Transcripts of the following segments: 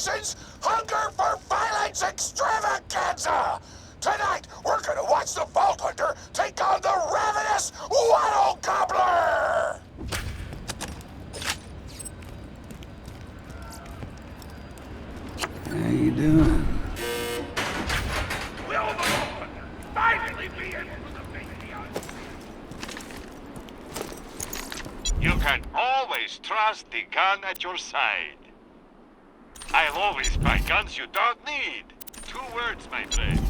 generation's hunger for violence extravaganza! Tonight, we're gonna watch the Vault Hunter take on the Ravenous Wattle Gobbler! How you doing? Will the Vault Hunter finally be able to make the You can always trust the gun at your side. I'll always buy guns you don't need. 2 words, my friend.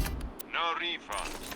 No refunds.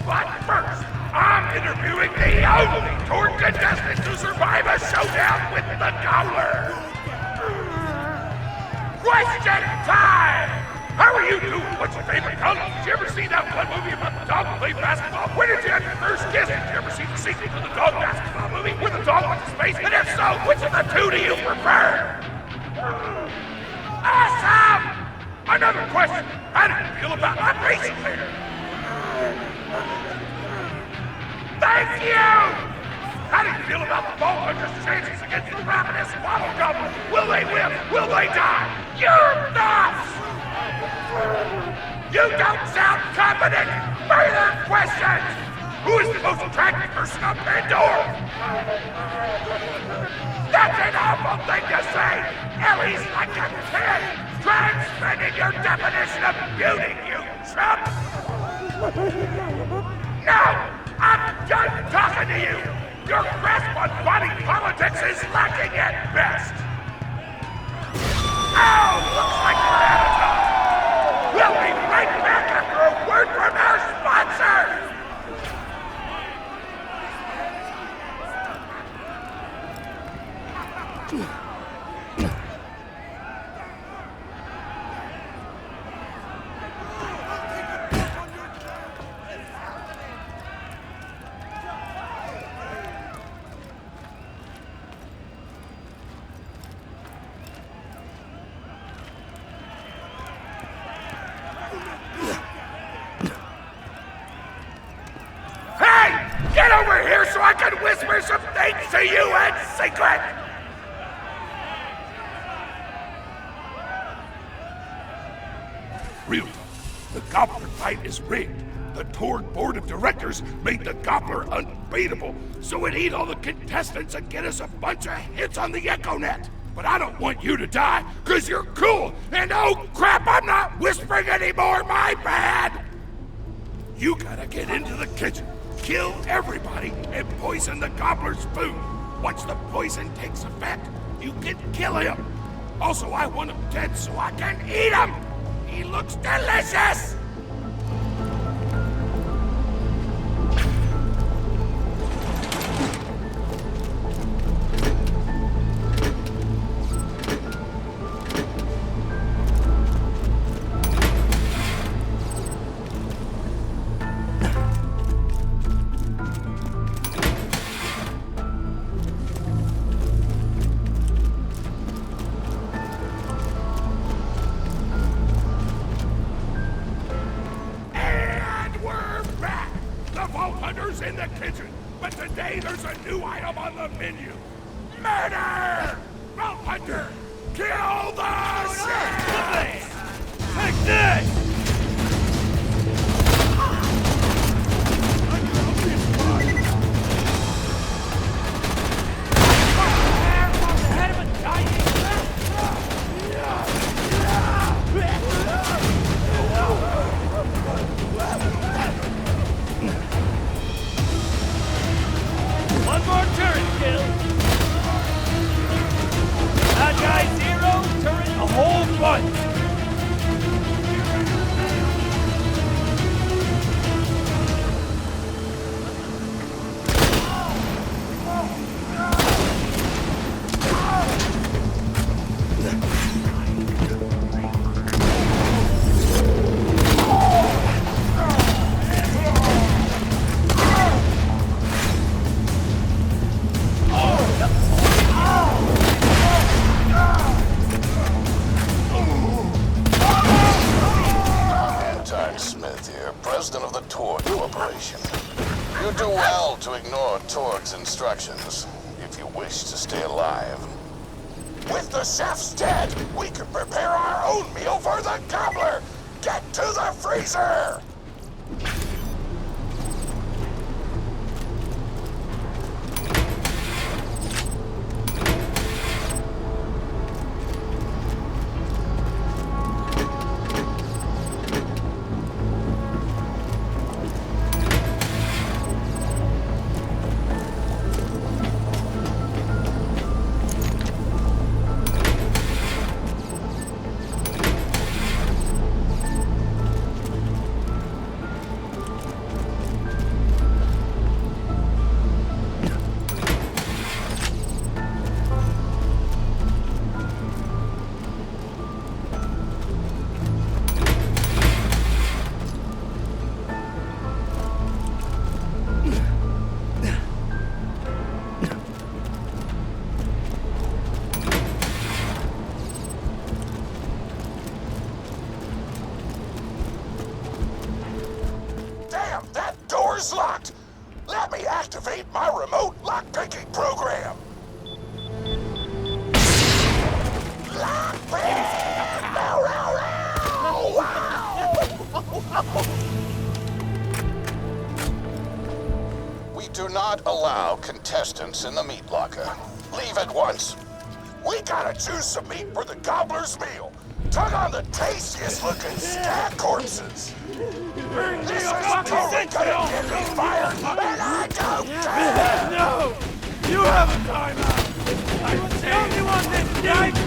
But first, I'm interviewing the only tour contestant to survive a showdown with the Gobbler. Question time! How are you doing? What's your favorite color? Did you ever see that one movie about the dog who played basketball? When did you have your first kiss? Did you ever see the sequel to the dog basketball movie where the dog went to space? And if so, which of the two do you prefer? Awesome! Another question. How do you feel about my racing later? Thank you! How do you feel about the Vault Hunter's chances against the Ravenous Wattle Gobbler? Will they win? Will they die? Your thoughts! You don't sound confident! Further questions! Who is the most attractive person on Pandora? That's an awful thing to say! Ellie's like a 10! Try expanding your definition of beauty, you chump! No! I'm done talking to you! Your grasp on body politics is lacking at best! Oh, looks like we're out of time! We'll be right back after a word from our sponsor! Get over here so I can whisper some things to you in secret! Real talk. The Gobbler fight is rigged. The tour board of directors made the Gobbler unbeatable, so it'd eat all the contestants and get us a bunch of hits on the EchoNet. But I don't want you to die, cause you're cool, and oh crap, I'm not whispering anymore, my bad! You gotta get into the kitchen. Kill everybody and poison the Gobbler's food. Once the poison takes effect, you can kill him. Also, I want him dead so I can eat him. He looks delicious. In the kitchen, but today there's a new item on the menu. Murder! Vault Hunter, kill the shit! Take this! One more turret kill! to ignore Torg's instructions if you wish to stay alive. With the chef's dead, we can prepare our own meal for the Gobbler! Get to the freezer! Door's locked! Let me activate my remote lockpicking program! Lockpick! No, We do not allow contestants in the meat locker. Leave at once. We gotta choose some meat for the Gobbler's meal. Tug on the tastiest looking stag corpses. This is totally gonna get me fired, and I don't care! No! You have a timeout! I'm the only one that needs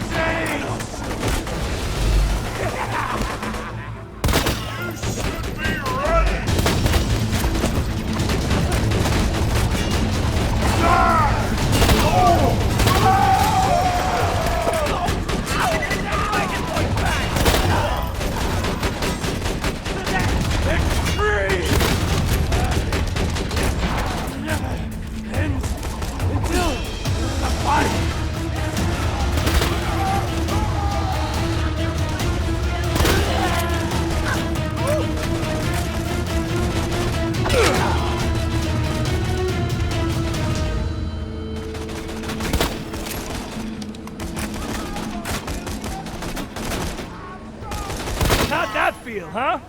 You should be ready! How'd that feel, huh?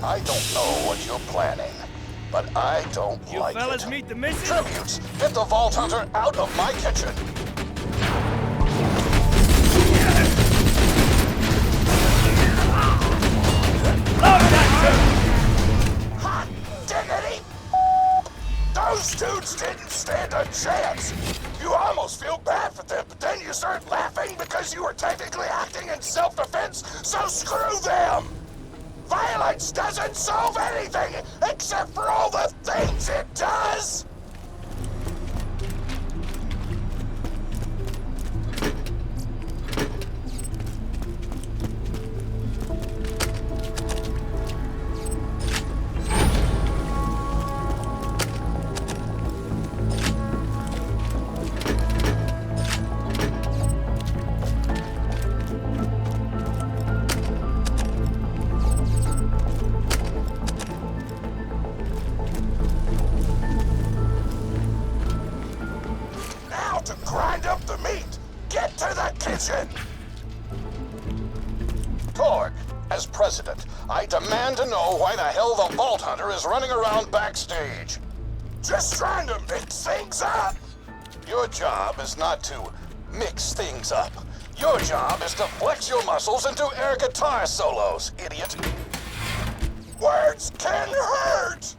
I don't know what you're planning, but I don't You like fellas it. meet the mission? Tributes, get the Vault Hunter out of my kitchen. Hot diggity! Those dudes didn't stand a chance. You almost feel bad for them, but then you start laughing because you were technically acting in self-defense, so screw them! Violence doesn't solve anything except for all the things it does! To grind up the meat! Get to the kitchen! Torg, as president, I demand to know why the hell the Vault Hunter is running around backstage. Just trying to mix things up! Your job is not to mix things up. Your job is to flex your muscles into air guitar solos, idiot. Words can hurt!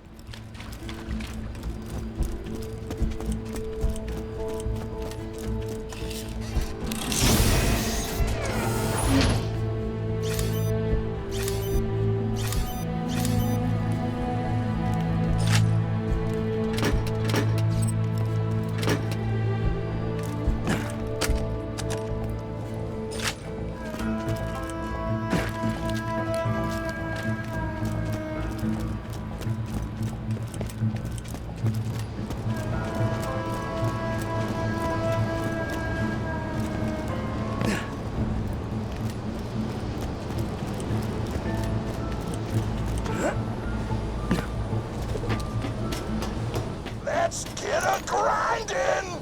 Let's get a grindin'!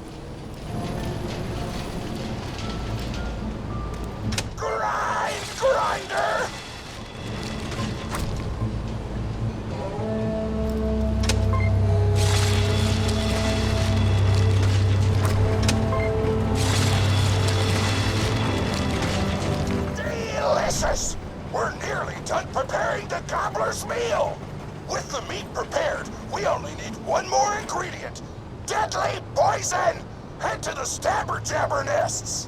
Grind, grinder! Delicious! We're nearly done preparing the Gobbler's meal! With the meat prepared, we only need one more ingredient. Deadly poison! Head to the Stabber Jabber nests!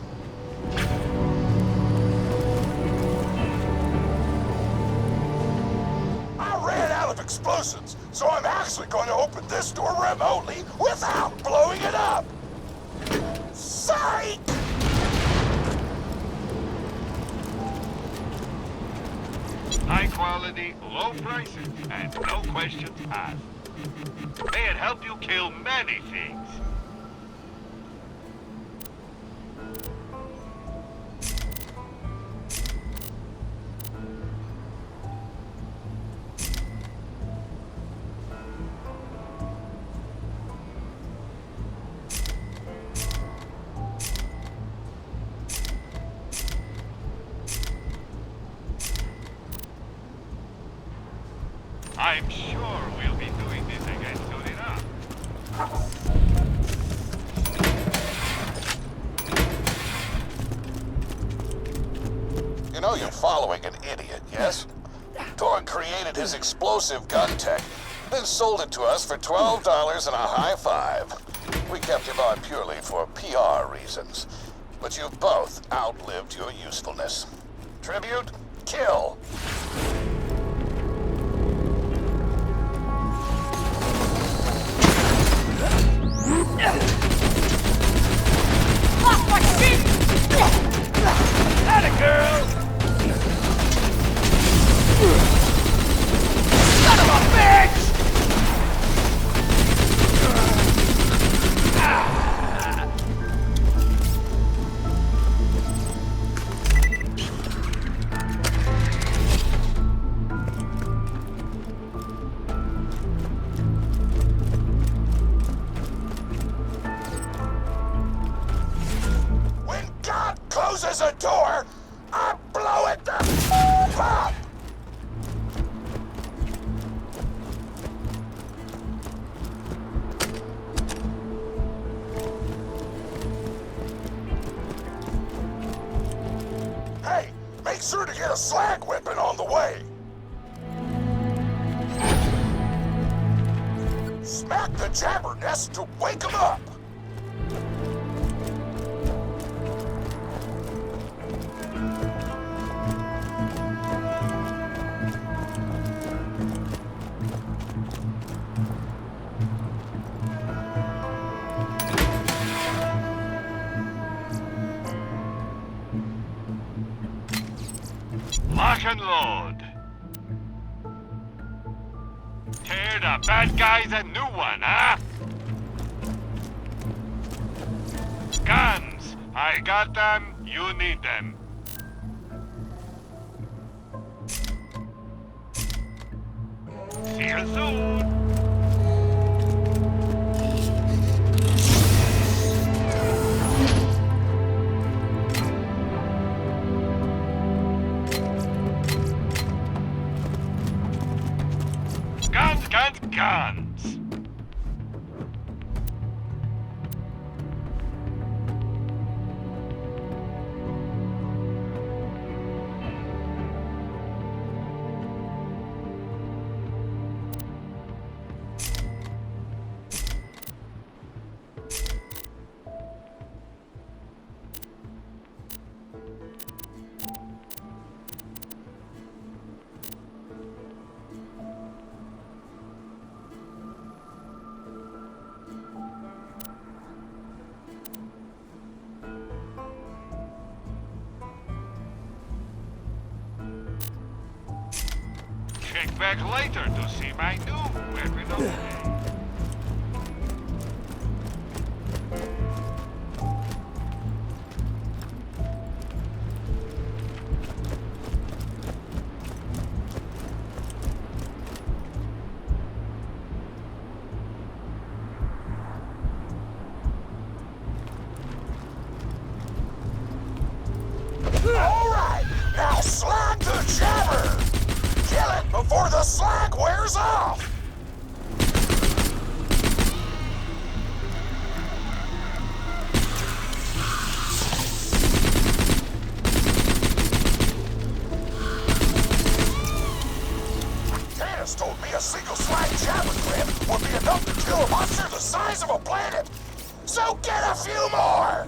I ran out of explosives, so I'm actually going to open this door remotely without blowing it up! Psych! High quality, low prices, and no questions asked. May it help you kill many things. I'm sure we'll be doing this again soon enough. You know you're following an idiot, yes? Torg created his explosive gun tech, then sold it to us for $12 and a high five. We kept him on purely for PR reasons. But you both outlived your usefulness. Tribute, kill! Off my feet! Atta girl! Son of a bitch! sure to get a slag whipping on the way. Smack the jabber nest to wake 'em up. Lock and load. Tear the bad guys a new one, huh? Guns! I got them, you need them. See you soon! Guns! Check back later to see my new weapon of All right, now slag the jabber. Kill it before the slag wears off! Dennis told me a single slag jabber grip would be enough to kill a monster the size of a planet. So get a few more!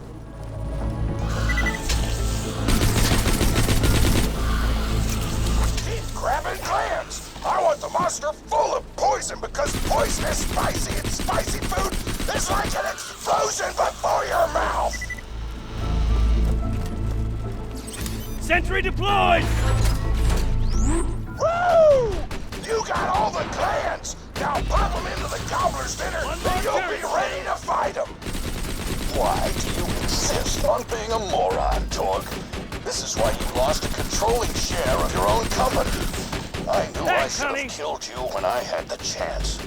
Grabbing glands! I want the monster full of poison because poison is spicy and spicy food is like an explosion before your mouth! Sentry deployed! Woo! You got all the glands! Now pop them into the Gobbler's dinner and you'll be ready to fight them! Why do you insist on being a moron, Torg? This is why you lost a controlling share of your own company. I knew I should have killed you when I had the chance.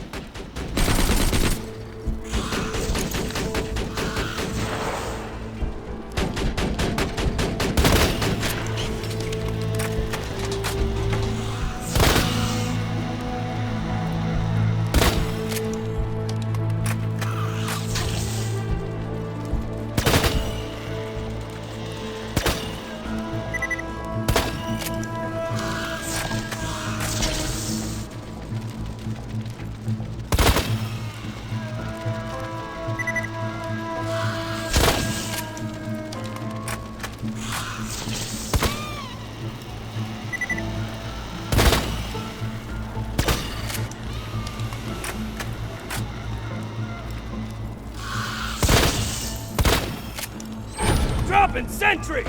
Dropping sentry!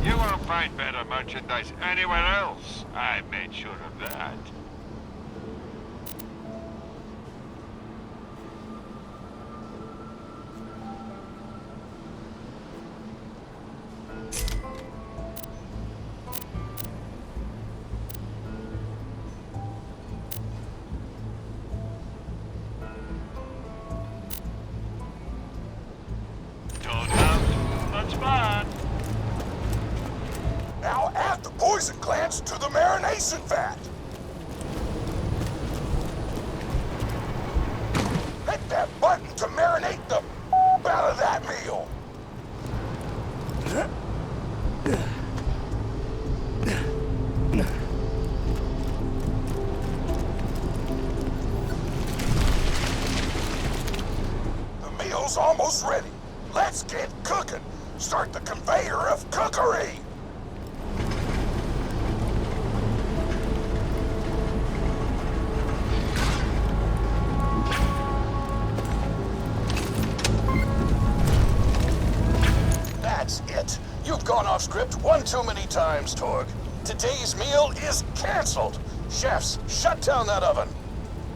You won't find better merchandise anywhere else. I made sure of that. Don't have too much fun. Now add the poison glands to the marination vat. Hit that button to marinate the out of that meal. The meal's almost ready. Let's get cooking. Start the conveyor of cookery. That's it. You've gone off script one too many times, Torg. Today's meal is canceled. Chefs, shut down that oven.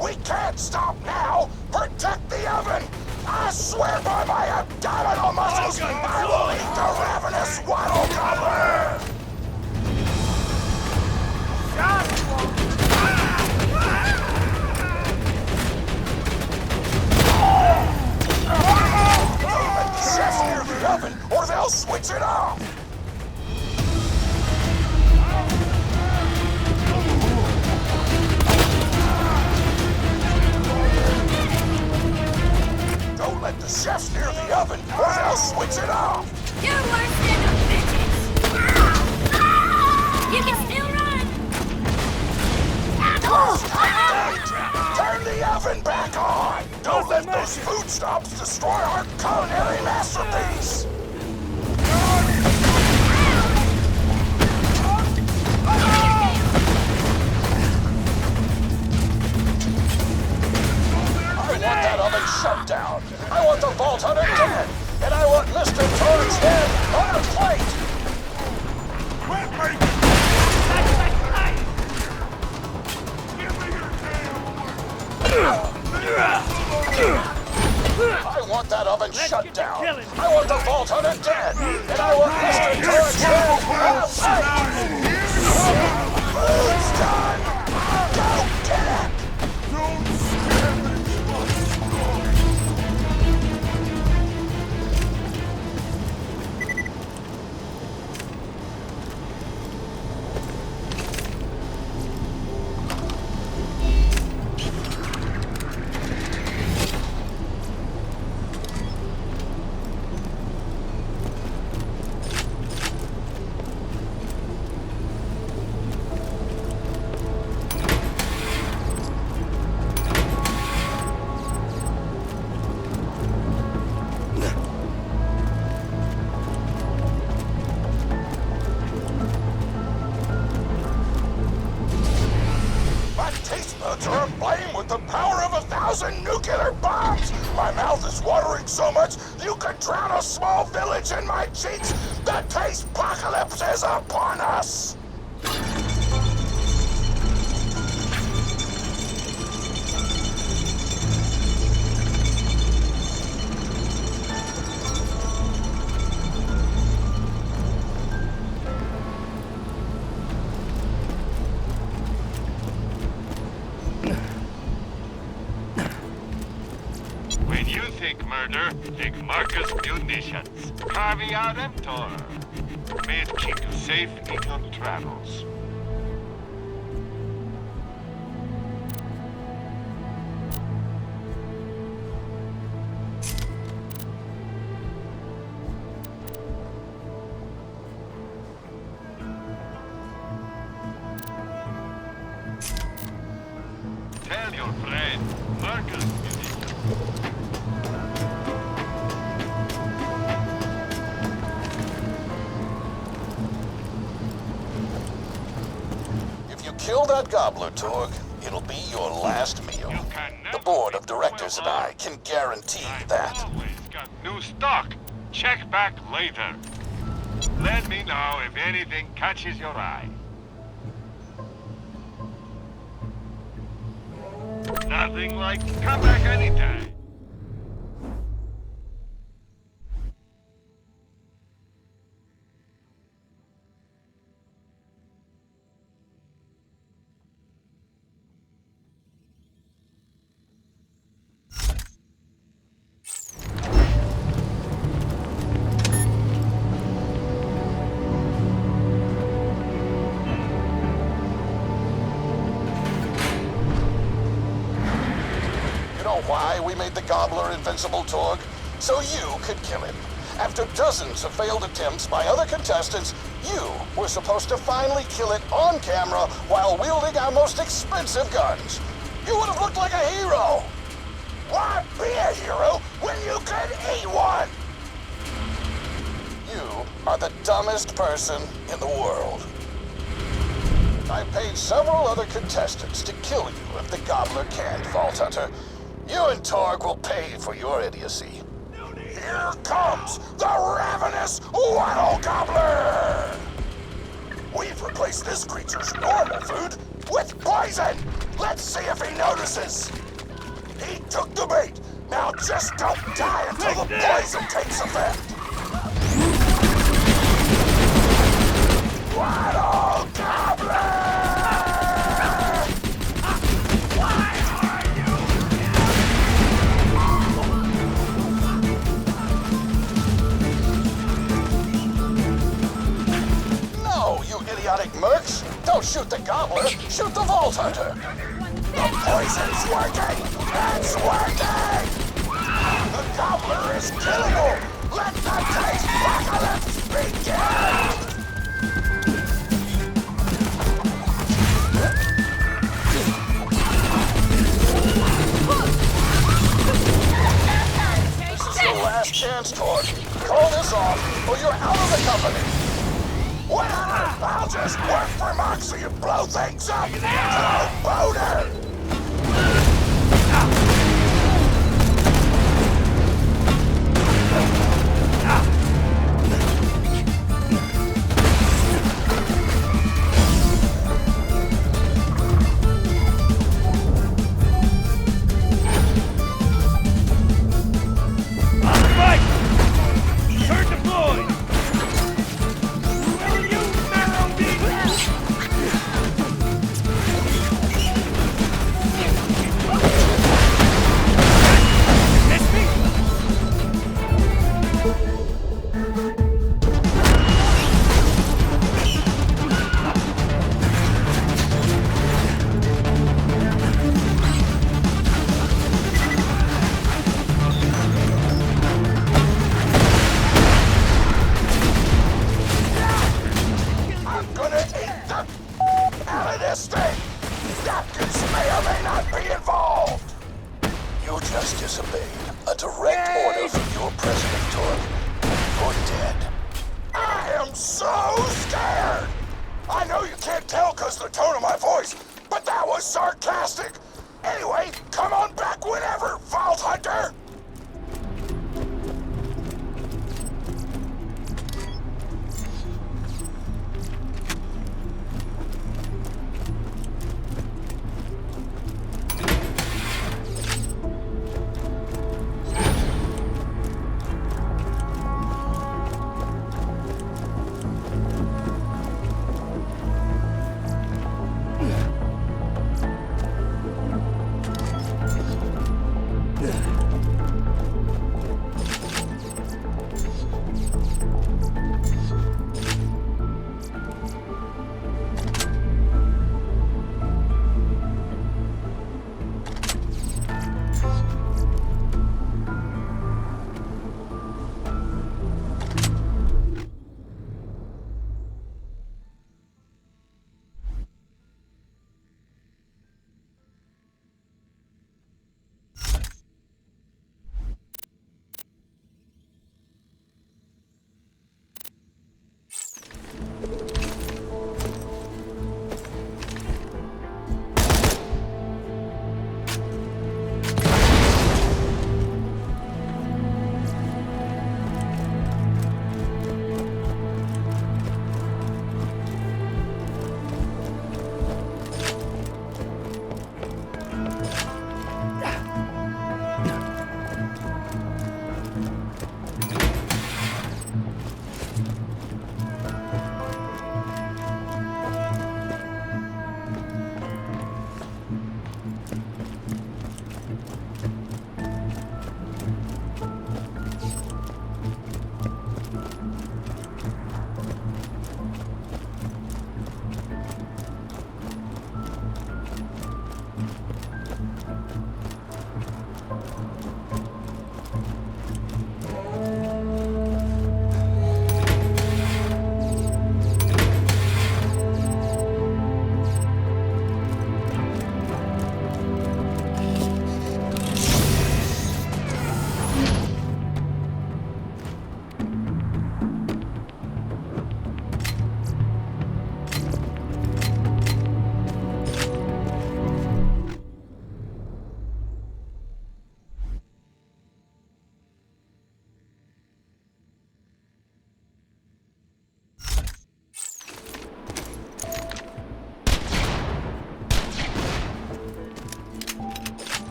We can't stop now! Protect the oven! I swear by my abdominal muscles, I will eat the ravenous Wattle Gobbler! Don't let the chefs near the oven, or they'll switch it off! Don't let the chefs near the oven, or they'll switch it off! You're worse than a bitches! You can still run! Turn the oven back on! Don't let those food stops destroy our culinary masterpiece! I want that oven shut down. I want the Vault Hunter dead. And I want Mr. Torg's head on a plate. I want that oven shut down. I want the Vault Hunter dead. And I want Mr. Torg's head on a plate. Food's done. Go get it. Are aflame with the power of 1,000 nuclear bombs! My mouth is watering so much, you could drown a small village in my cheeks! The taste apocalypse is upon us! When you think murder, think Marcus munitions. Caviar Emptor. May it keep you safe in your travels. Tell your friend, Marcus munitions. Kill that Gobbler, Torg. It'll be your last meal. The board of directors and I can guarantee that. I've always got new stock. Check back later. Let me know if anything catches your eye. Nothing like come back anytime. You know why we made the Gobbler invincible, Torg? So you could kill him. After dozens of failed attempts by other contestants, you were supposed to finally kill it on camera while wielding our most expensive guns. You would have looked like a hero. Why be a hero when you could eat one? You are the dumbest person in the world. I paid several other contestants to kill you if the Gobbler can't, Vault Hunter. You and Torg will pay for your idiocy. Here comes the Ravenous Wattle Gobbler! We've replaced this creature's normal food with poison! Let's see if he notices! He took the bait! Now just don't die until the poison takes effect! Wattle Gobbler! Idiotic mercs! Don't shoot the Gobbler! Shoot the Vault Hunter! The poison's working! It's working! The Gobbler is killable! Let the taste apocalypse begin! This is your last chance, Torg. Call this off, or you're out of the company! Whatever! I'll just work for Moxie and blow things up! Go boner!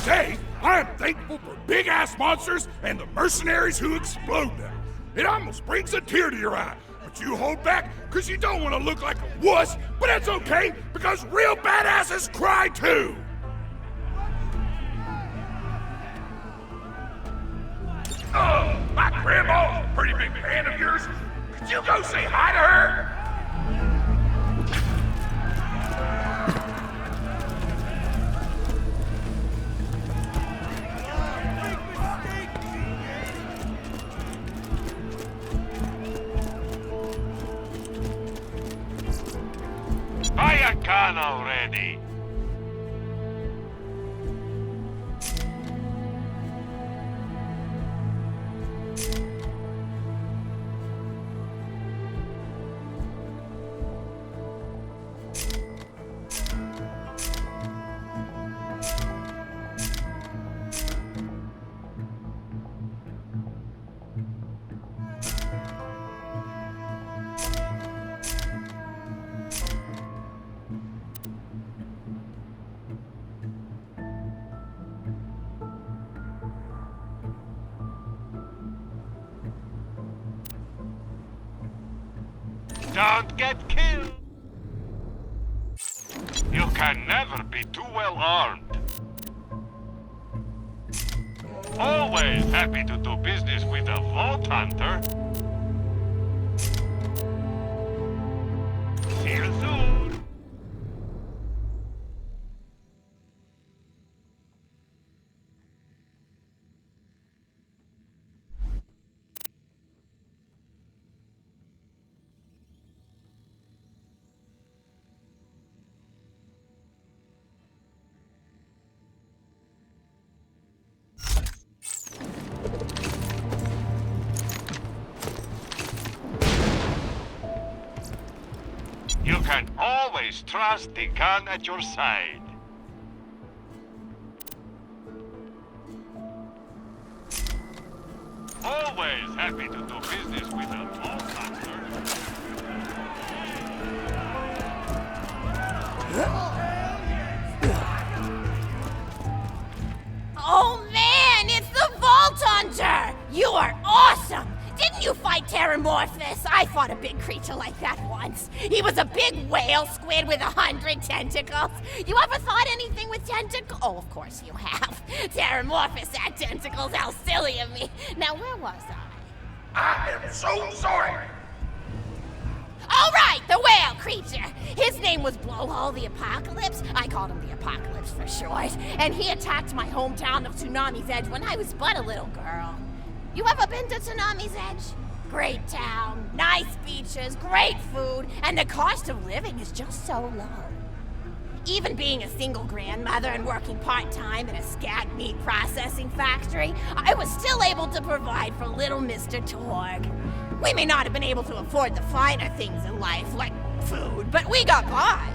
say I am thankful for big-ass monsters and the mercenaries who explode them. It almost brings a tear to your eye, but you hold back because you don't want to look like a wuss, but it's okay because real badasses cry too! Oh, my grandma's a pretty big fan of yours. Could you go say hi to her? Buy a gun already! Don't get killed! You can never be too well armed. Always happy to do business with a Vault Hunter. See you soon! You can always trust the gun at your side. Always happy to do business with a Vault Hunter. Oh man, it's the Vault Hunter! You are awesome! Didn't you fight Terramorphous? I fought a big creature like that once. He was a big whale squid with 100 tentacles. You ever thought anything with tentacles? Oh, of course you have. Terramorphous had tentacles, how silly of me. Now, where was I? I am so sorry! All right, the whale creature. His name was Blowhole the Apocalypse. I called him the Apocalypse for short. And he attacked my hometown of Tsunami's Edge when I was but a little girl. You ever been to Tsunami's Edge? Great town, nice beaches, great food, and the cost of living is just so low. Even being a single grandmother and working part-time in a scat meat processing factory, I was still able to provide for little Mr. Torg. We may not have been able to afford the finer things in life, like food, but we got by.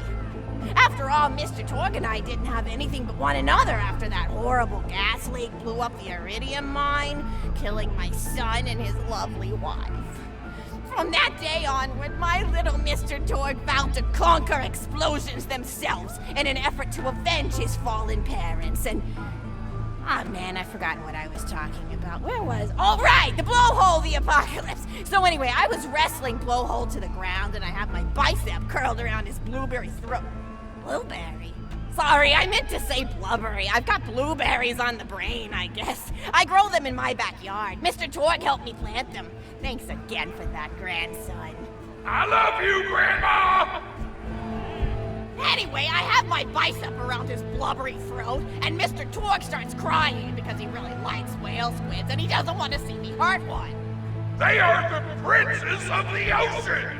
After all, Mr. Torg and I didn't have anything but one another after that horrible gas leak blew up the iridium mine, killing my son and his lovely wife. From that day onward, my little Mr. Torg vowed to conquer explosions themselves in an effort to avenge his fallen parents, and... Ah, man, I've forgotten what I was talking about. Where was... Oh, right! The Blowhole the Apocalypse! So anyway, I was wrestling Blowhole to the ground, and I have my bicep curled around his blueberry throat. Blueberry? Sorry, I meant to say blubbery. I've got blueberries on the brain, I guess. I grow them in my backyard. Mr. Torg helped me plant them. Thanks again for that, grandson. I love you, Grandma! Anyway, I have my bicep around his blubbery throat, and Mr. Torg starts crying because he really likes whale squids and he doesn't want to see me hurt one. They are the princes of the ocean!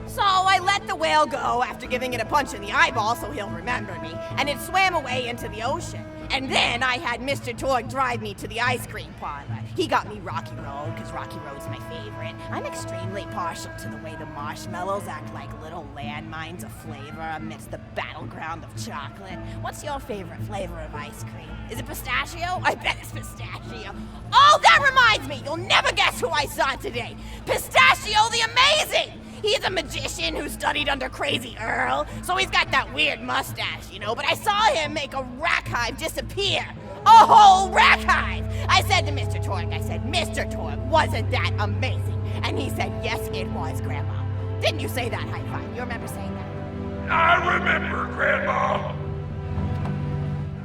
So I let the whale go after giving it a punch in the eyeball so he'll remember me, and it swam away into the ocean. And then I had Mr. Torg drive me to the ice cream parlor. He got me Rocky Road, because Rocky Road's my favorite. I'm extremely partial to the way the marshmallows act like little landmines of flavor amidst the battleground of chocolate. What's your favorite flavor of ice cream? Is it pistachio? I bet it's pistachio. Oh, that reminds me! You'll never guess who I saw today! Pistachio the Amazing! He's a magician who studied under Crazy Earl, so he's got that weird mustache, you know, but I saw him make a rack hive disappear. A whole rack hive! I said to Mr. Torg, Mr. Torg, wasn't that amazing? And he said, yes, it was, Grandma. Didn't you say that, High Five? You remember saying that? I remember, Grandma.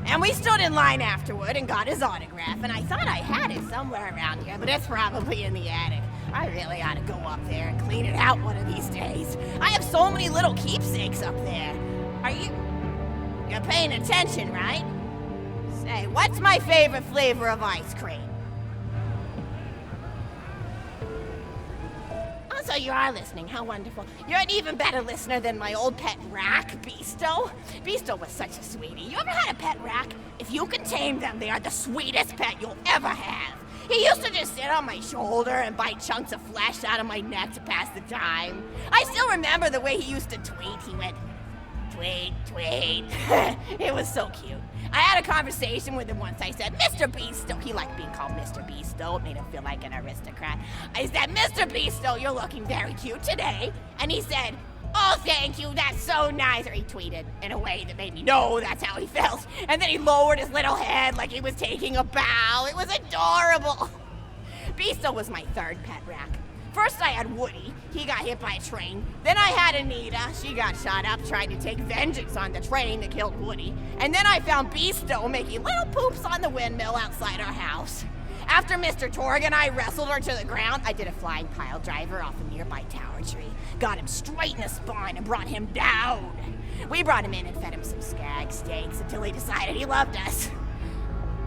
And we stood in line afterward and got his autograph, and I thought I had it somewhere around here, but it's probably in the attic. I really ought to go up there and clean it out one of these days. I have so many little keepsakes up there. You're paying attention, right? Say, what's my favorite flavor of ice cream? So you are listening, how wonderful. You're an even better listener than my old pet rack, Beasto. Beasto was such a sweetie. You ever had a pet rack? If you can tame them, they are the sweetest pet you'll ever have. He used to just sit on my shoulder and bite chunks of flesh out of my neck to pass the time. I still remember the way he used to tweet. He went, tweet, tweet. It was so cute. I had a conversation with him once. I said, Mr. Beasto. He liked being called Mr. Beasto. It made him feel like an aristocrat. I said, Mr. Beasto, you're looking very cute today. And he said, oh, thank you, that's so nice. Or he tweeted in a way that made me know that's how he felt. And then he lowered his little head like he was taking a bow. It was adorable. Beasto was my third pet rack. First I had Woody. He got hit by a train. Then I had Anita. She got shot up trying to take vengeance on the train that killed Woody. And then I found Beasto making little poops on the windmill outside our house. After Mr. Torg and I wrestled her to the ground, I did a flying pile driver off a nearby tower tree, got him straight in the spine and brought him down. We brought him in and fed him some skag steaks until he decided he loved us.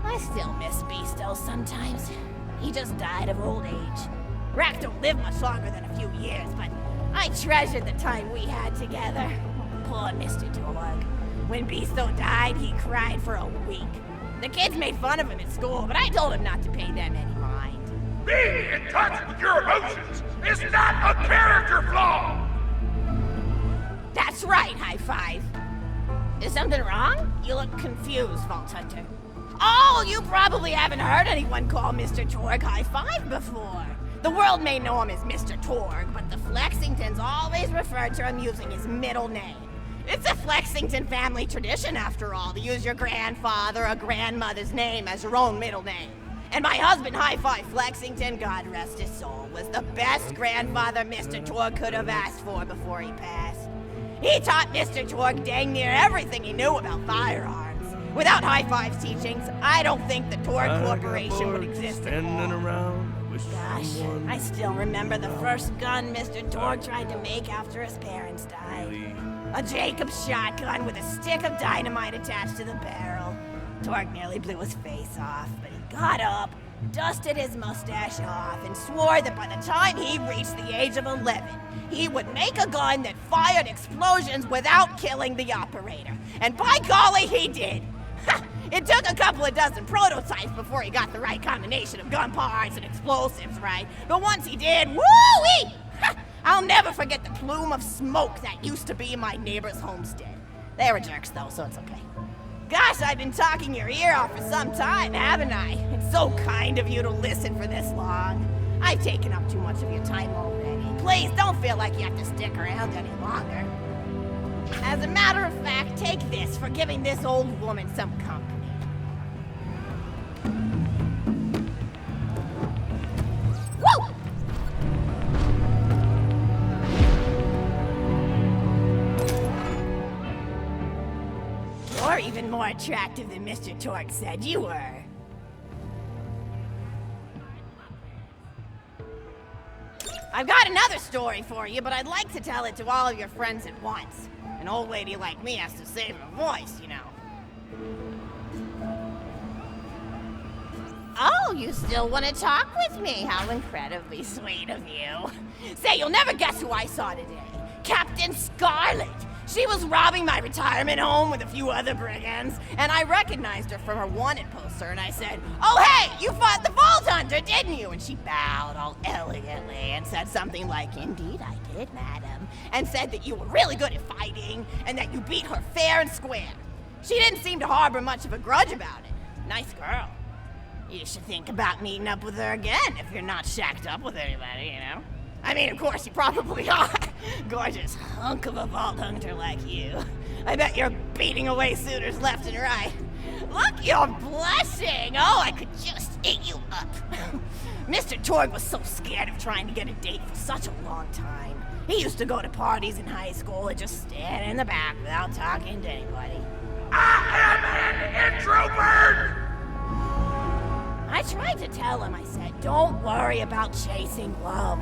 I still miss Beasto sometimes. He just died of old age. Racks don't live much longer than a few years, but I treasured the time we had together. Poor Mr. Torg. When Beasto died, he cried for a week. The kids made fun of him at school, but I told him not to pay them any mind. Being in touch with your emotions is not a character flaw! That's right, High Five. Is something wrong? You look confused, Vault Hunter. Oh, you probably haven't heard anyone call Mr. Torg High Five before. The world may know him as Mr. Torg, but the Flexingtons always refer to him using his middle name. It's a Flexington family tradition, after all, to use your grandfather or grandmother's name as your own middle name. And my husband, High Five Flexington, God rest his soul, was the best grandfather Mr. Torg could have asked for before he passed. He taught Mr. Torg dang near everything he knew about firearms. Without High Five's teachings, I don't think the Torg Corporation would exist anymore. Gosh, I still remember the first gun Mr. Torg tried to make after his parents died. A Jacobs shotgun with a stick of dynamite attached to the barrel. Torg nearly blew his face off, but he got up, dusted his mustache off, and swore that by the time he reached the age of 11, he would make a gun that fired explosions without killing the operator. And by golly, he did! It took a couple of dozen prototypes before he got the right combination of gun parts and explosives right. But once he did, woo-wee! I'll never forget the plume of smoke that used to be in my neighbor's homestead. They were jerks though, so it's okay. Gosh, I've been talking your ear off for some time, haven't I? It's so kind of you to listen for this long. I've taken up too much of your time already. Please don't feel like you have to stick around any longer. As a matter of fact, take this for giving this old woman some company. Woo! You're even more attractive than Mr. Torg said you were. I've got another story for you, but I'd like to tell it to all of your friends at once. An old lady like me has to save her voice, you know. Oh, you still want to talk with me? How incredibly sweet of you. Say, you'll never guess who I saw today. Captain Scarlet. She was robbing my retirement home with a few other brigands, and I recognized her from her wanted poster, and I said, oh, hey, you fought the Vault Hunter, didn't you? And she bowed all elegantly and said something like, indeed I did, madam, and said that you were really good at fighting, and that you beat her fair and square. She didn't seem to harbor much of a grudge about it. Nice girl. You should think about meeting up with her again if you're not shacked up with anybody, you know? I mean, of course, you probably are. Gorgeous hunk of a vault hunter like you. I bet you're beating away suitors left and right. Look, you're blushing. Oh, I could just eat you up. Mr. Torg was so scared of trying to get a date for such a long time. He used to go to parties in high school and just stand in the back without talking to anybody. I am an introvert! I tried to tell him, I said, don't worry about chasing love.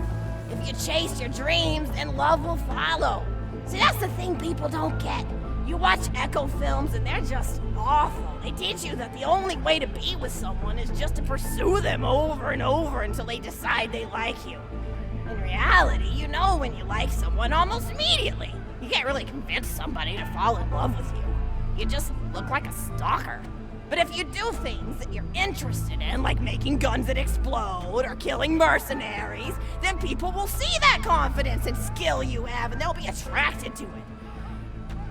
If you chase your dreams, then love will follow. See, that's the thing people don't get. You watch Echo films and they're just awful. They teach you that the only way to be with someone is just to pursue them over and over until they decide they like you. In reality, you know when you like someone almost immediately. You can't really convince somebody to fall in love with you. You just look like a stalker. But if you do things that you're interested in, like making guns that explode or killing mercenaries, then people will see that confidence and skill you have and they'll be attracted to it.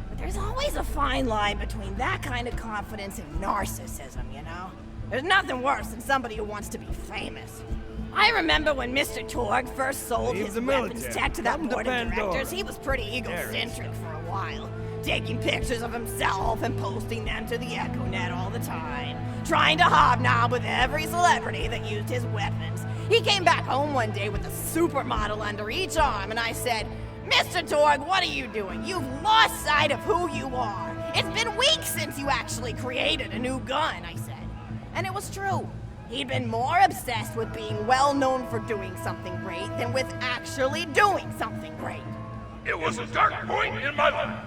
But there's always a fine line between that kind of confidence and narcissism, you know? There's nothing worse than somebody who wants to be famous. I remember when Mr. Torg first sold his weapons tech to that board of directors, he was pretty egocentric for a while. Taking pictures of himself and posting them to the EchoNet all the time. Trying to hobnob with every celebrity that used his weapons. He came back home one day with a supermodel under each arm and I said, Mr. Torg, what are you doing? You've lost sight of who you are. It's been weeks since you actually created a new gun, I said. And it was true. He'd been more obsessed with being well known for doing something great than with actually doing something great. It was a dark point in my life.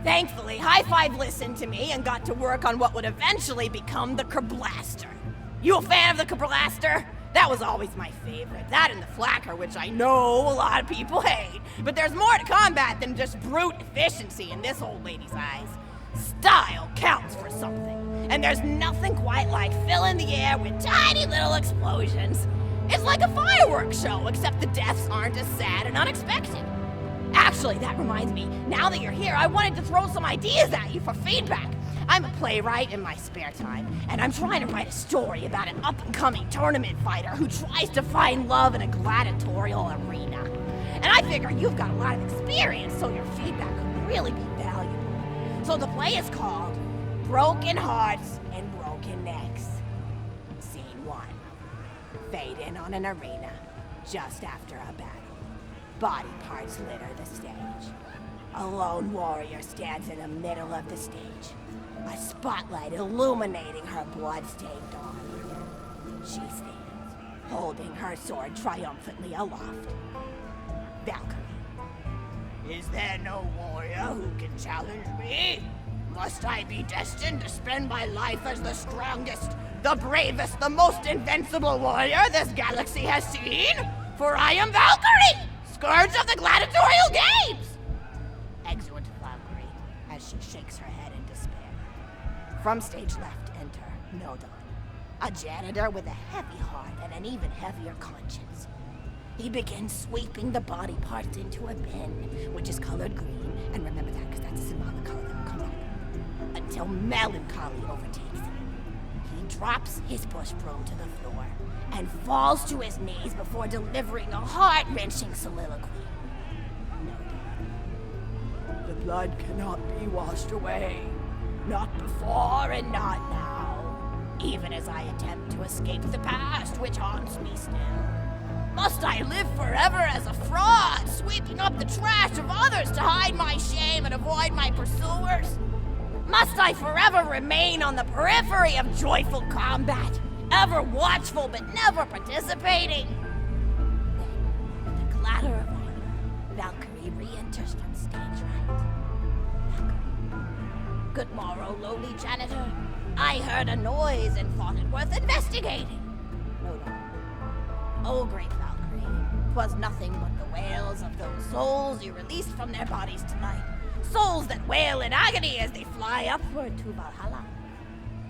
Thankfully, High Five listened to me and got to work on what would eventually become the Kerblaster. You a fan of the Kerblaster? That was always my favorite. That and the Flacker, which I know a lot of people hate. But there's more to combat than just brute efficiency in this old lady's eyes. Style counts for something. And there's nothing quite like filling the air with tiny little explosions. It's like a fireworks show, except the deaths aren't as sad and unexpected. Actually, that reminds me, now that you're here, I wanted to throw some ideas at you for feedback. I'm a playwright in my spare time, and I'm trying to write a story about an up-and-coming tournament fighter who tries to find love in a gladiatorial arena. And I figure you've got a lot of experience, so your feedback could really be valuable. So the play is called Broken Hearts and Broken Necks. Scene 1. Fade in on an arena just after a battle. Body parts litter the stage. A lone warrior stands in the middle of the stage, a spotlight illuminating her blood-stained arm. She stands, holding her sword triumphantly aloft. Valkyrie. Is there no warrior who can challenge me? Must I be destined to spend my life as the strongest, the bravest, the most invincible warrior this galaxy has seen? For I am Valkyrie! Scourge of the gladiatorial games! Exeunt Valkyrie, as she shakes her head in despair. From stage left, enter Nodon, a janitor with a heavy heart and an even heavier conscience. He begins sweeping the body parts into a bin, which is colored green, and remember that because that's a symbolic color that will come back, until melancholy overtakes him. He drops his push broom to the floor and falls to his knees before delivering a heart-wrenching soliloquy. No, the blood cannot be washed away. Not before and not now. Even as I attempt to escape the past which haunts me still. Must I live forever as a fraud, sweeping up the trash of others to hide my shame and avoid my pursuers? Must I forever remain on the periphery of joyful combat? Ever watchful but never participating? Then, with a clatter of armor, Valkyrie re-enters from stage right. Valkyrie. Good morrow, lowly janitor. I heard a noise and thought it worth investigating. No. Oh, great Valkyrie, 'twas nothing but the wails of those souls you released from their bodies tonight. Souls that wail in agony as they fly upward to Valhalla.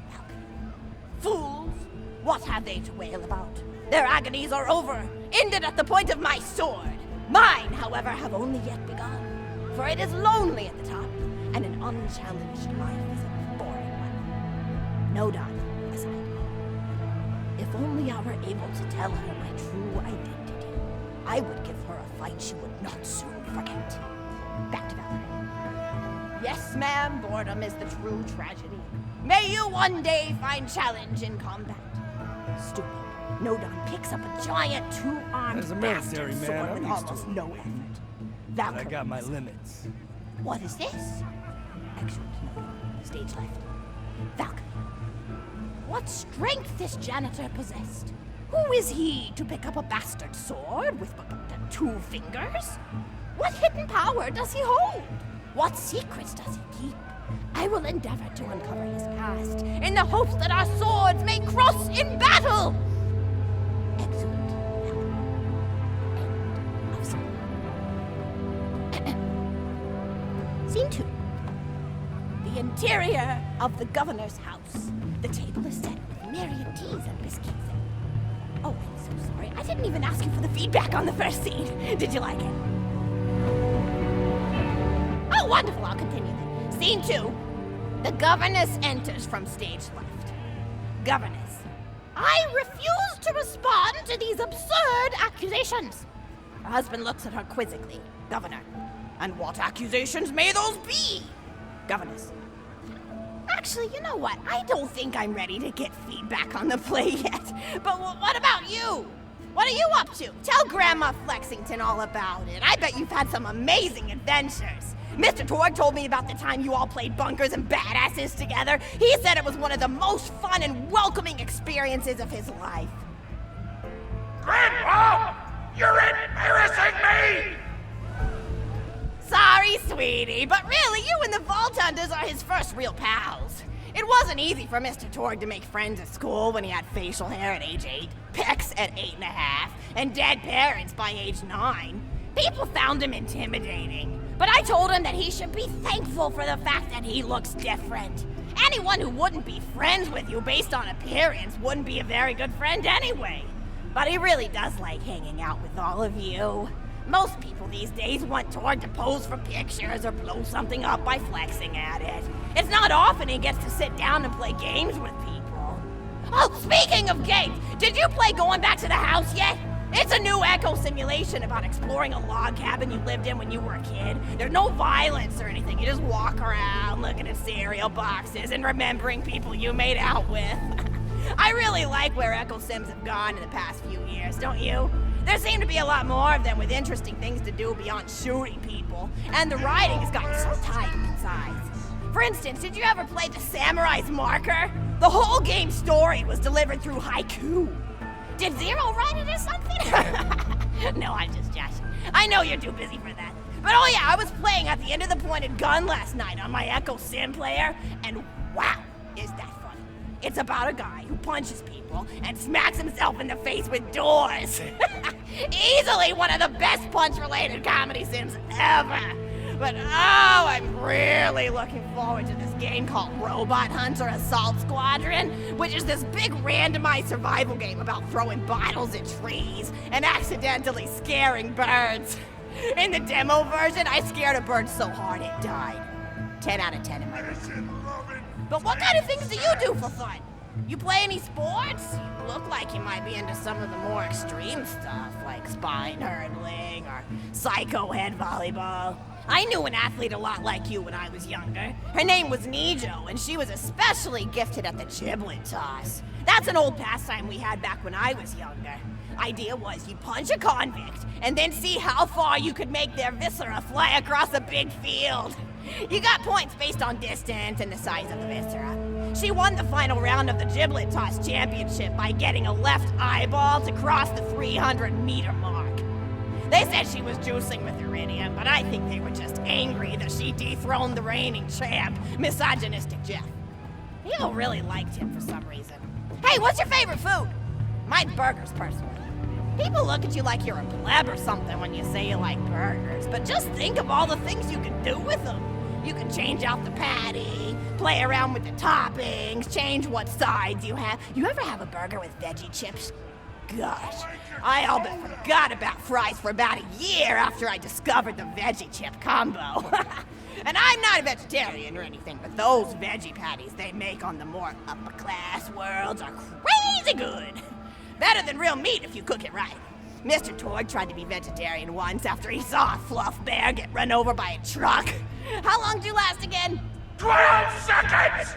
Valkyrie. Fools! What have they to wail about? Their agonies are over, ended at the point of my sword. Mine, however, have only yet begun. For it is lonely at the top, and an unchallenged life is a boring one. Nodon, aside. If only I were able to tell her my true identity. I would give her a fight she would not soon forget. Back to Valerie. Yes, ma'am, boredom is the true tragedy. May you one day find challenge in combat. Stupid. Nodon picks up a giant two-armed As a military bastard man, sword I'm with used to almost it. no effort. But Valkyrie. I got my limits. What is this? Excellent, Nodon. Stage left. Valkyrie. What strength this janitor possessed? Who is he to pick up a bastard sword with but 2 fingers? What hidden power does he hold? What secrets does he keep? I will endeavor to uncover his past in the hopes that our swords may cross in battle. Excellent. End of scene. Scene 2. The interior of the governor's house. The table is set with myriad teas and biscuits. Oh, I'm so sorry. I didn't even ask you for the feedback on the first scene. Did you like it? Oh, wonderful. I'll continue then. Scene 2. The governess enters from stage left. Governess. I refuse to respond to these absurd accusations. Her husband looks at her quizzically. Governor. And what accusations may those be? Governess. Actually, you know what? I don't think I'm ready to get feedback on the play yet. But what about you? What are you up to? Tell Grandma Flexington all about it. I bet you've had some amazing adventures. Mr. Torg told me about the time you all played bunkers and badasses together. He said it was one of the most fun and welcoming experiences of his life. Grandpa! You're embarrassing me! Sorry, sweetie, but really, you and the Vault Hunters are his first real pals. It wasn't easy for Mr. Torg to make friends at school when he had facial hair at age 8, pecs at 8.5, and dead parents by age 9. People found him intimidating, but I told him that he should be thankful for the fact that he looks different. Anyone who wouldn't be friends with you based on appearance wouldn't be a very good friend anyway. But he really does like hanging out with all of you. Most people these days want Torg to pose for pictures or blow something up by flexing at it. It's not often he gets to sit down and play games with people. Oh, speaking of games, did you play Going Back to the House yet? It's a new echo simulation about exploring a log cabin you lived in when you were a kid. There's no violence or anything. You just walk around looking at cereal boxes and remembering people you made out with. I really like where Echo Sims have gone in the past few years, don't you? There seem to be a lot more of them with interesting things to do beyond shooting people, and the writing has gotten so tight besides. For instance, did you ever play The Samurai's Marker? The whole game's story was delivered through haiku. Did Zero write it or something? No, I'm just joshing. I know you're too busy for that. But oh yeah, I was playing at the end of the pointed gun last night on my Echo Sim player, and wow, is that funny. It's about a guy who punches people and smacks himself in the face with doors. Easily one of the best punch-related comedy sims ever. But oh, I'm really looking forward to this game called Robot Hunter Assault Squadron, which is this big randomized survival game about throwing bottles at trees and accidentally scaring birds. In the demo version, I scared a bird so hard it died. 10 out of 10 in my opinion. But what kind of things do you do for fun? You play any sports? You look like you might be into some of the more extreme stuff, like spine hurdling or psycho head volleyball. I knew an athlete a lot like you when I was younger. Her name was Nijo, and she was especially gifted at the giblet toss. That's an old pastime we had back when I was younger. Idea was you punch a convict, and then see how far you could make their viscera fly across a big field. You got points based on distance and the size of the viscera. She won the final round of the giblet toss championship by getting a left eyeball to cross the 300-meter mark. They said she was juicing with iridium, but I think they were just angry that she dethroned the reigning champ, misogynistic Jeff. People really liked him for some reason. Hey, what's your favorite food? Mine's burgers, personally. People look at you like you're a pleb or something when you say you like burgers, but just think of all the things you can do with them. You can change out the patty, play around with the toppings, change what sides you have. You ever have a burger with veggie chips? Gosh, I all but forgot about fries for about a year after I discovered the veggie chip combo. And I'm not a vegetarian or anything, but those veggie patties they make on the more upper class worlds are crazy good. Better than real meat if you cook it right. Mr. Torg tried to be vegetarian once after he saw a fluff bear get run over by a truck. How long do you last again? 12 seconds!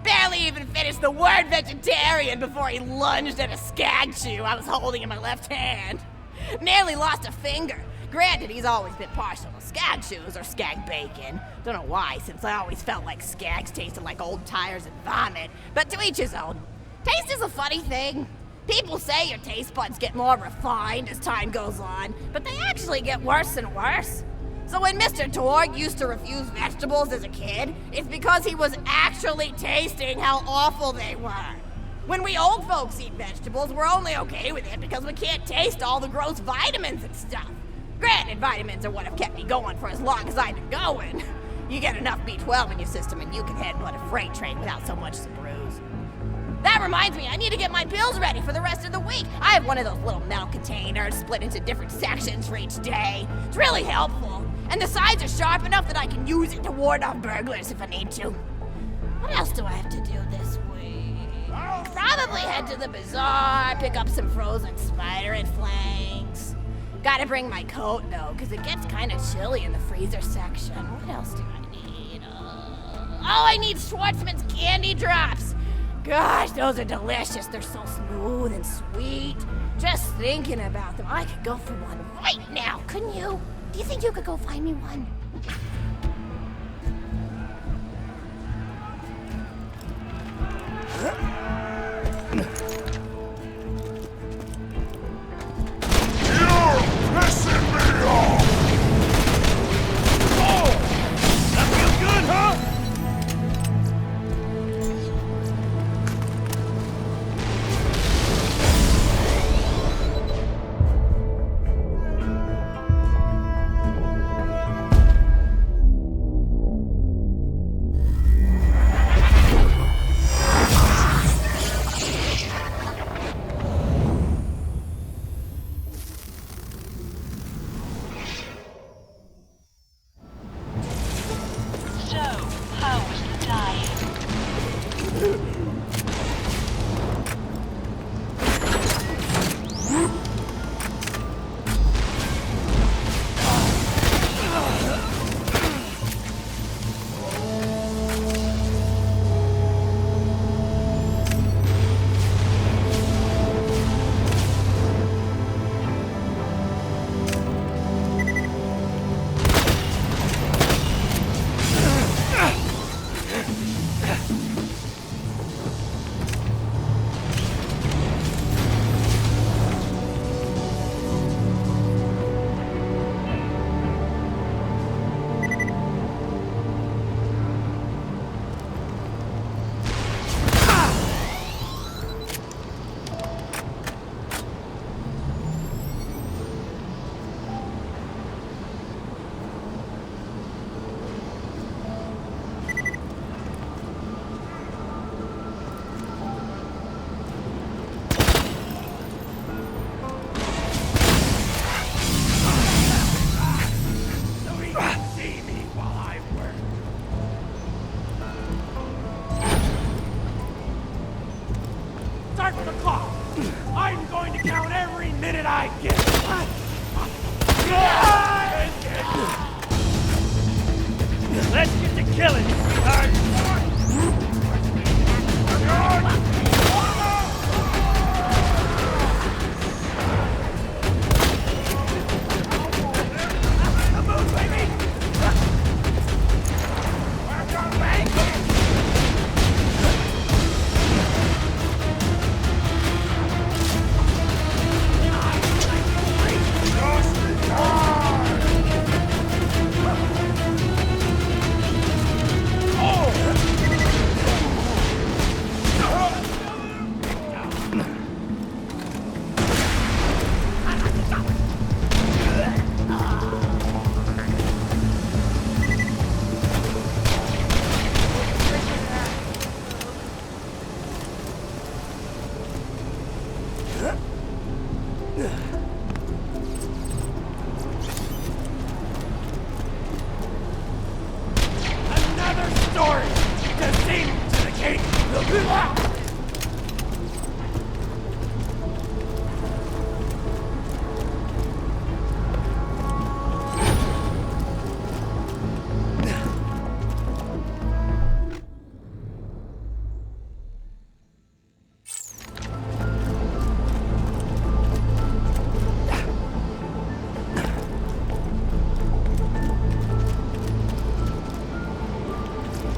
Barely even finished the word vegetarian before he lunged at a skag chew I was holding in my left hand. Nearly lost a finger. Granted, he's always been partial to skag chews or skag bacon. Don't know why, since I always felt like skags tasted like old tires and vomit. But to each his own. Taste is a funny thing. People say your taste buds get more refined as time goes on, but they actually get worse and worse. So when Mr. Torg used to refuse vegetables as a kid, it's because he was actually tasting how awful they were. When we old folks eat vegetables, we're only okay with it because we can't taste all the gross vitamins and stuff. Granted, vitamins are what have kept me going for as long as I've been going. You get enough B12 in your system and you can headbutt a freight train without so much as a bruise. That reminds me, I need to get my pills ready for the rest of the week. I have one of those little metal containers split into different sections for each day. It's really helpful. And the sides are sharp enough that I can use it to ward off burglars if I need to. What else do I have to do this week? Probably head to the bazaar, pick up some frozen spider and flanks. Gotta bring my coat though, because it gets kind of chilly in the freezer section. What else do I need? I need Schwartzman's candy drops. Gosh, those are delicious. They're so smooth and sweet. Just thinking about them, I could go for one right now, couldn't you? Do you think you could go find me one? You're pissing me off! Oh! That feels good, huh? Let's get to killing, sweetheart!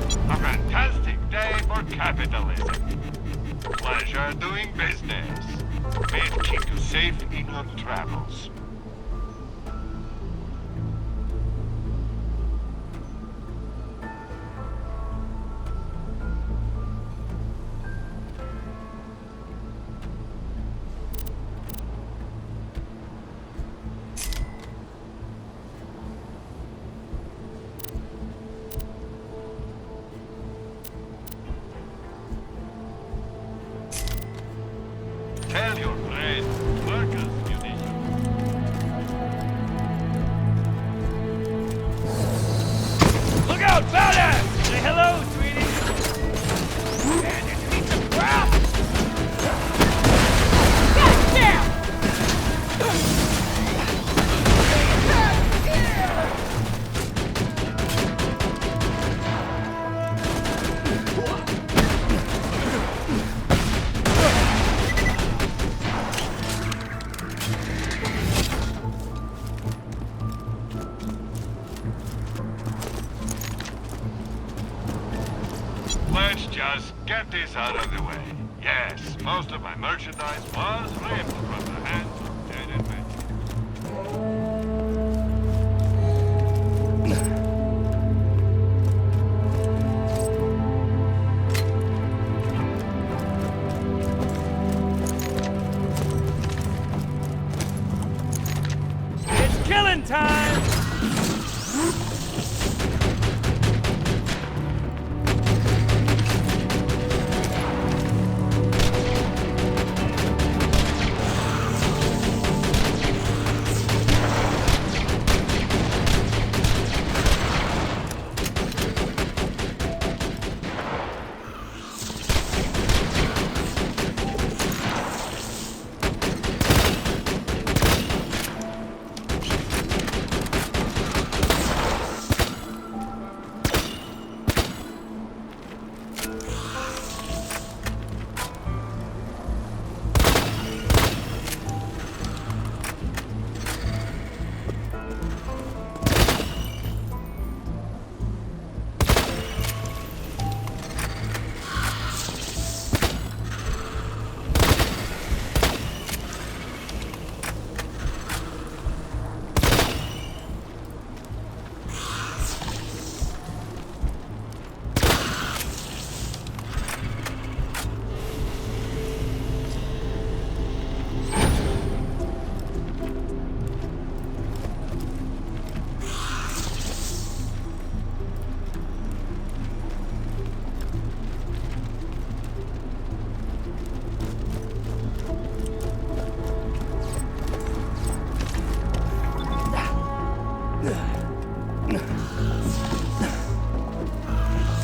A fantastic day for capitalism. Pleasure doing business. May it keep you safe in your travels. Tell your friend, Marcus Munition. Look out, badass! Say hello, sweetie! And you need to grab! Get down! Let's just get this out of the way. Yes, most of my merchandise was ripped from the hands of dead adventurers. It's killing time!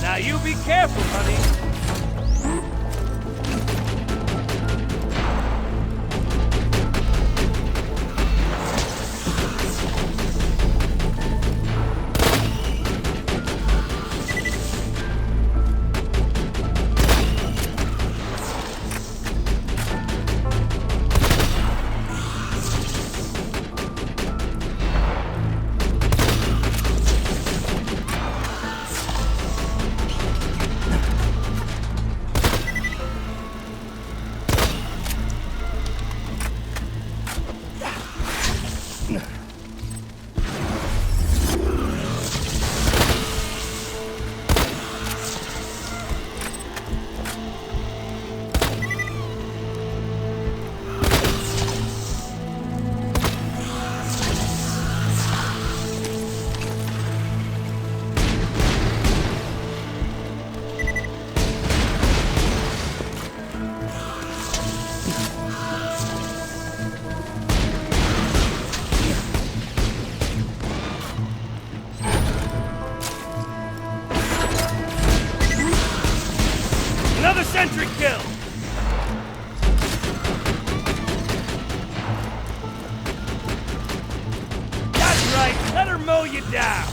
Now you be careful, honey. Another sentry kill! That's right, let her mow you down!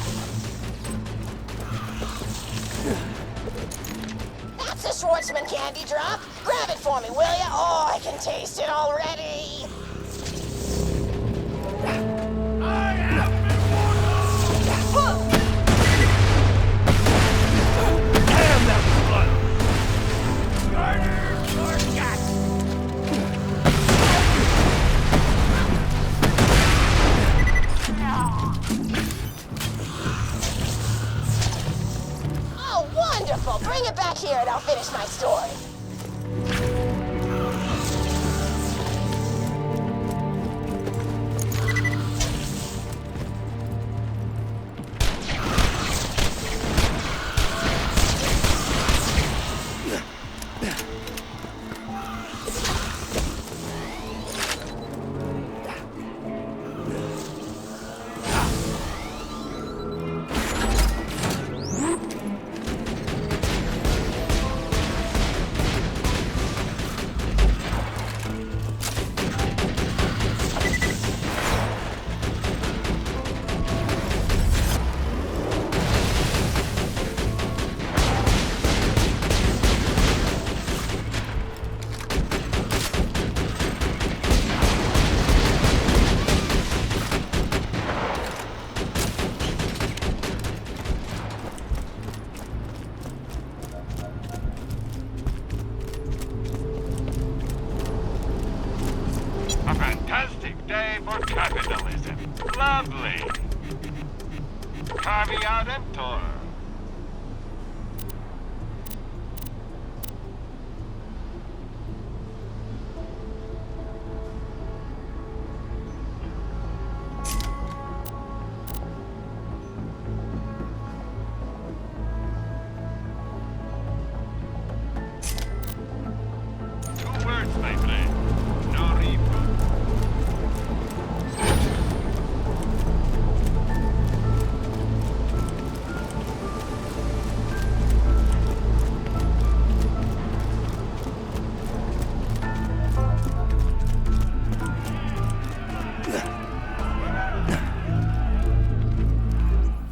That's a Schwartzman candy drop. Grab it for me, will ya? Oh, I can taste it already. I have been warned! Wonderful. Bring it back here and I'll finish my story. A fantastic day for capitalism. Lovely. Caveat emptor. Two words, my friend. No refund.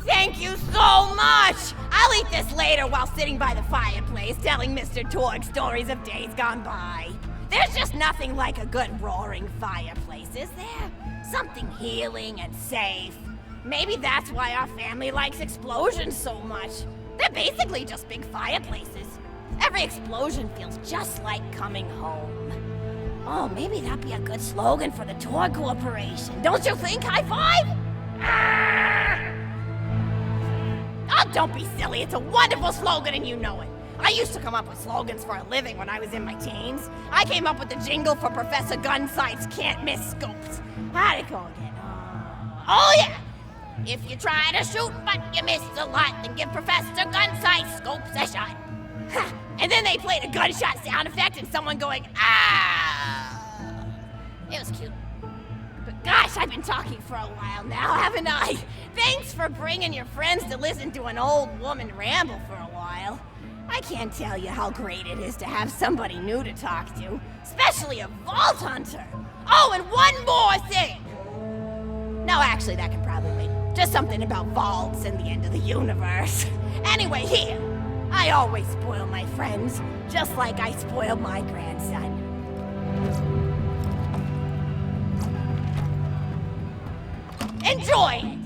Thank you so much! I'll eat this later while sitting by the fireplace telling Mr. Torg stories of days gone by. There's just nothing like a good roaring fireplace, is there? Something healing and safe. Maybe that's why our family likes explosions so much. They're basically just big fireplaces. Every explosion feels just like coming home. Oh, maybe that'd be a good slogan for the Torg Corporation. Don't you think? High five? Oh, don't be silly. It's a wonderful slogan and you know it. I used to come up with slogans for a living when I was in my teens. I came up with the jingle for Professor Gunsight's Can't Miss Scopes. How'd it go again? Oh, yeah! If you try to shoot but you miss a lot, then give Professor Gunsight Scopes a shot. And then they played a gunshot sound effect and someone going, ah! It was cute. But gosh, I've been talking for a while now, haven't I? Thanks for bringing your friends to listen to an old woman ramble for a while. I can't tell you how great it is to have somebody new to talk to, especially a Vault Hunter. Oh, and one more thing. No, actually, that can probably wait. Just something about vaults and the end of the universe. Anyway, here. I always spoil my friends, just like I spoiled my grandson. Enjoy it!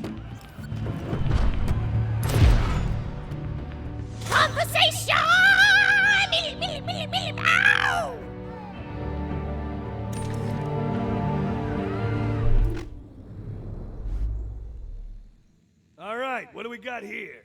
Conversation! Ow! All right, what do we got here?